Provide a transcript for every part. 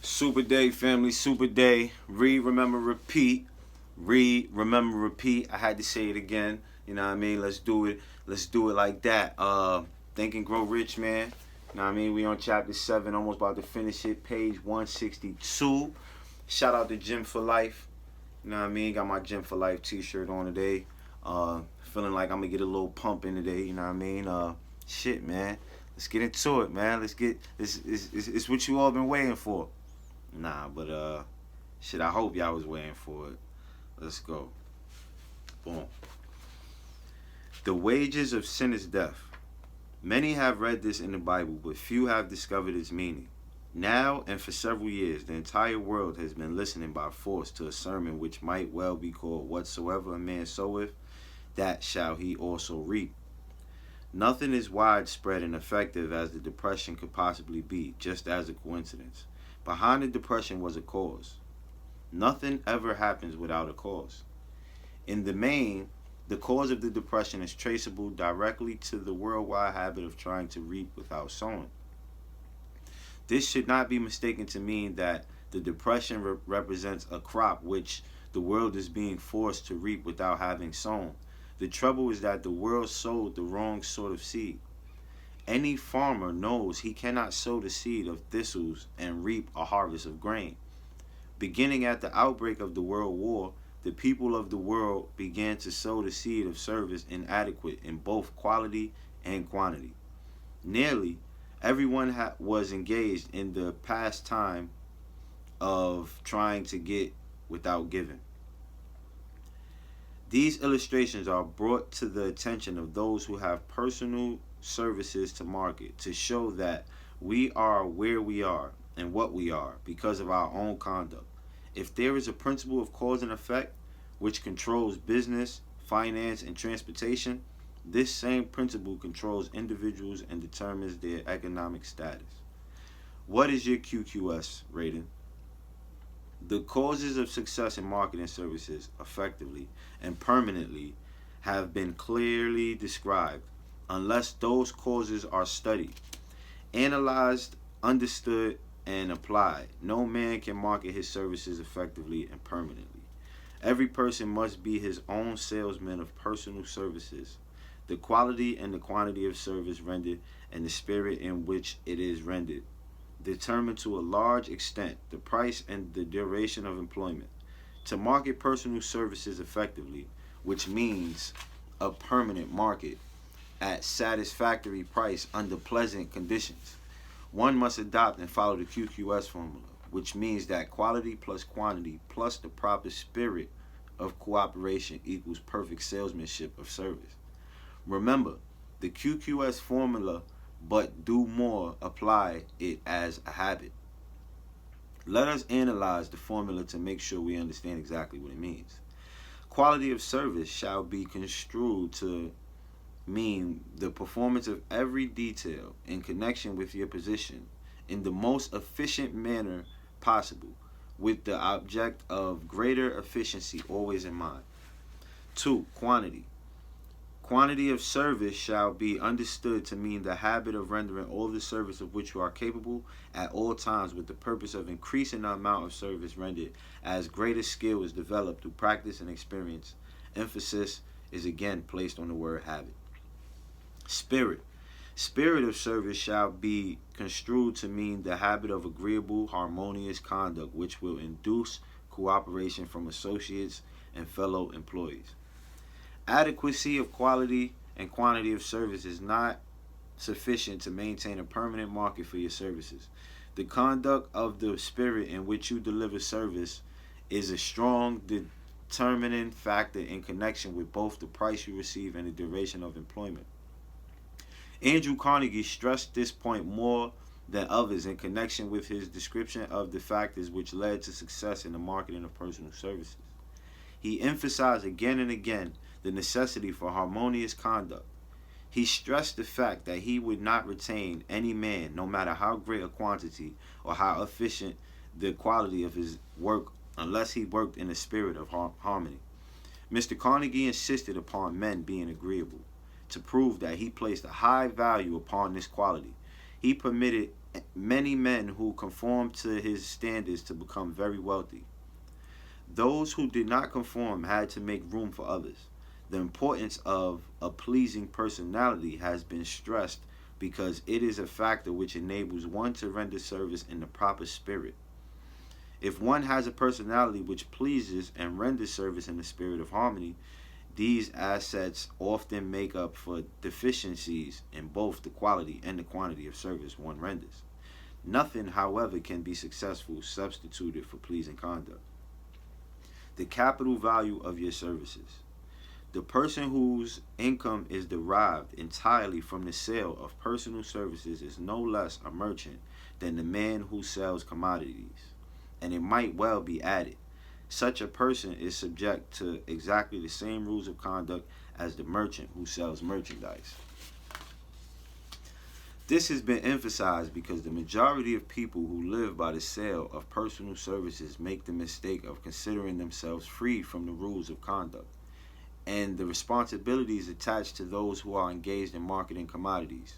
Super day, family, super day. Read, remember, repeat. Read, remember, repeat. I had to say it again. You know what I mean? Let's do it. Let's do it like that. Think and Grow Rich, man. You know what I mean? We on chapter 7, almost about to finish it. Page 162. Shout out to Gym for Life. You know what I mean? Got my Gym for Life t-shirt on today. Feeling like I'm going to get a little pump in today. You know what I mean? Shit, man. Let's get into it, man. Let's get... It's what you all been waiting for. Nah, but shit, I hope y'all was waiting for it. Let's go. Boom. The wages of sin is death. Many have read this in the Bible, but few have discovered its meaning. Now, and for several years, the entire world has been listening by force to a sermon which might well be called "Whatsoever a man soweth, that shall he also reap." Nothing is widespread and effective as the depression could possibly be, just as a coincidence. Behind the depression was a cause. Nothing ever happens without a cause. In the main, the cause of the depression is traceable directly to the worldwide habit of trying to reap without sowing. This should not be mistaken to mean that the depression represents a crop which the world is being forced to reap without having sown. The trouble is that the world sowed the wrong sort of seed. Any farmer knows he cannot sow the seed of thistles and reap a harvest of grain. Beginning at the outbreak of the World War, the people of the world began to sow the seed of service inadequate in both quality and quantity. Nearly everyone was engaged in the pastime of trying to get without giving. These illustrations are brought to the attention of those who have personal services to market to show that we are where we are and what we are because of our own conduct. If there is a principle of cause and effect which controls business, finance, and transportation, this same principle controls individuals and determines their economic status. What is your QQS rating? The causes of success in marketing services effectively and permanently have been clearly described. Unless those causes are studied, analyzed, understood, and applied, no man can market his services effectively and permanently. Every person must be his own salesman of personal services. The quality and the quantity of service rendered and the spirit in which it is rendered determine to a large extent the price and the duration of employment. To market personal services effectively, which means a permanent market, at satisfactory price under pleasant conditions, one must adopt and follow the QQS formula, which means that quality plus quantity plus the proper spirit of cooperation equals perfect salesmanship of service. Remember, the QQS formula, but do more, apply it as a habit. Let us analyze the formula to make sure we understand exactly what it means. Quality of service shall be construed to mean the performance of every detail in connection with your position in the most efficient manner possible, with the object of greater efficiency always in mind. 2. Quantity. Quantity of service shall be understood to mean the habit of rendering all the service of which you are capable at all times with the purpose of increasing the amount of service rendered as greater skill is developed through practice and experience. Emphasis is again placed on the word habit. Spirit. Spirit of service shall be construed to mean the habit of agreeable, harmonious conduct which will induce cooperation from associates and fellow employees. Adequacy of quality and quantity of service is not sufficient to maintain a permanent market for your services. The conduct of the spirit in which you deliver service is a strong determining factor in connection with both the price you receive and the duration of employment. Andrew Carnegie stressed this point more than others in connection with his description of the factors which led to success in the marketing of personal services. He emphasized again and again the necessity for harmonious conduct. He stressed the fact that he would not retain any man, no matter how great a quantity or how efficient the quality of his work, unless he worked in a spirit of harmony. Mr. Carnegie insisted upon men being agreeable. To prove that he placed a high value upon this quality, he permitted many men who conformed to his standards to become very wealthy. Those who did not conform had to make room for others. The importance of a pleasing personality has been stressed because it is a factor which enables one to render service in the proper spirit. If one has a personality which pleases and renders service in the spirit of harmony, these assets often make up for deficiencies in both the quality and the quantity of service one renders. Nothing, however, can be successful substituted for pleasing conduct. The capital value of your services. The person whose income is derived entirely from the sale of personal services is no less a merchant than the man who sells commodities. And it might well be added, such a person is subject to exactly the same rules of conduct as the merchant who sells merchandise. This has been emphasized because the majority of people who live by the sale of personal services make the mistake of considering themselves free from the rules of conduct and the responsibilities attached to those who are engaged in marketing commodities.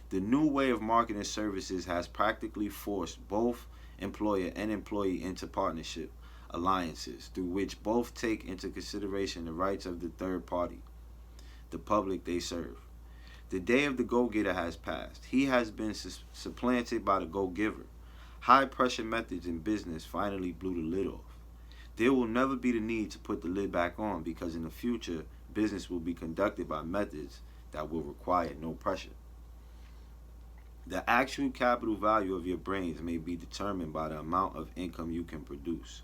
The new way of marketing services has practically forced both employer and employee into partnership alliances through which both take into consideration the rights of the third party, the public they serve. The day of the go-getter has passed. He has been supplanted by the go-giver. High-pressure methods in business finally blew the lid off. There will never be the need to put the lid back on because in the future, business will be conducted by methods that will require no pressure. The actual capital value of your brains may be determined by the amount of income you can produce.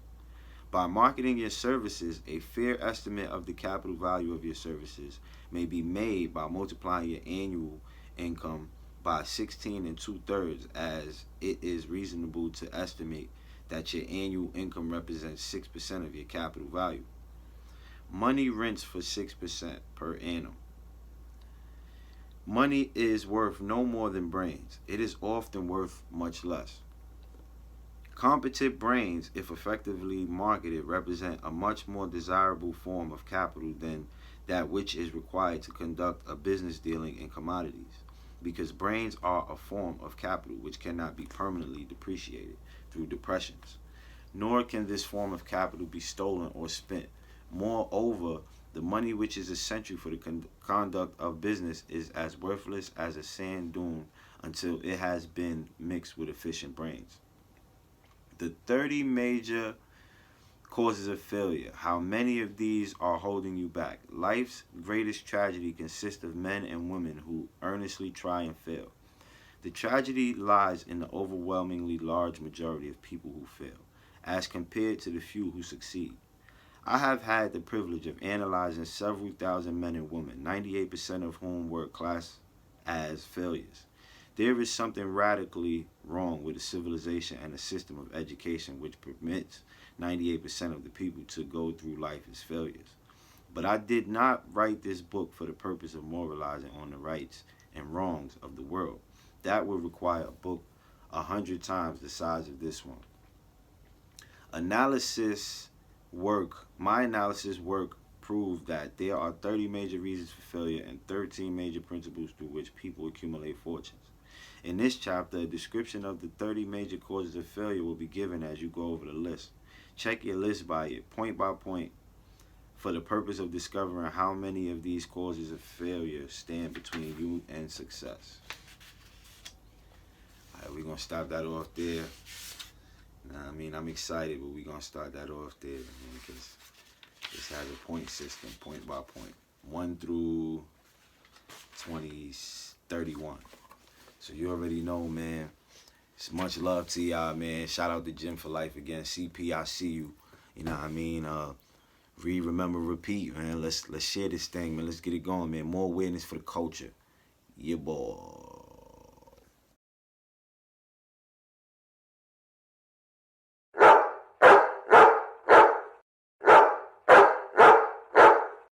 By marketing your services, a fair estimate of the capital value of your services may be made by multiplying your annual income by 16 and 2/3, as it is reasonable to estimate that your annual income represents 6% of your capital value. Money rents for 6% per annum. Money is worth no more than brains. It is often worth much less. Competent brains, if effectively marketed, represent a much more desirable form of capital than that which is required to conduct a business dealing in commodities, because brains are a form of capital which cannot be permanently depreciated through depressions, nor can this form of capital be stolen or spent. Moreover, the money which is essential for the conduct of business is as worthless as a sand dune until it has been mixed with efficient brains. The 30 major causes of failure. How many of these are holding you back? Life's greatest tragedy consists of men and women who earnestly try and fail. The tragedy lies in the overwhelmingly large majority of people who fail, as compared to the few who succeed. I have had the privilege of analyzing several thousand men and women, 98% of whom were classed as failures. There is something radically wrong with a civilization and a system of education which permits 98% of the people to go through life as failures. But I did not write this book for the purpose of moralizing on the rights and wrongs of the world. That would require a book 100 times the size of this one. My analysis work proved that there are 30 major reasons for failure and 13 major principles through which people accumulate fortunes. In this chapter, a description of the 30 major causes of failure will be given as you go over the list. Check your list by it, point by point, for the purpose of discovering how many of these causes of failure stand between you and success. Alright, we're going to stop that off there. I'm excited, but we're going to start that off there, because this has a point system, point by point, 1 through 31. So you already know, man. It's much love to y'all, man. Shout out to Jim for Life again. CP, I see you. You know what I mean? Read, remember, repeat, man. Let's share this thing, man. Let's get it going, man. More awareness for the culture. Yeah, boy.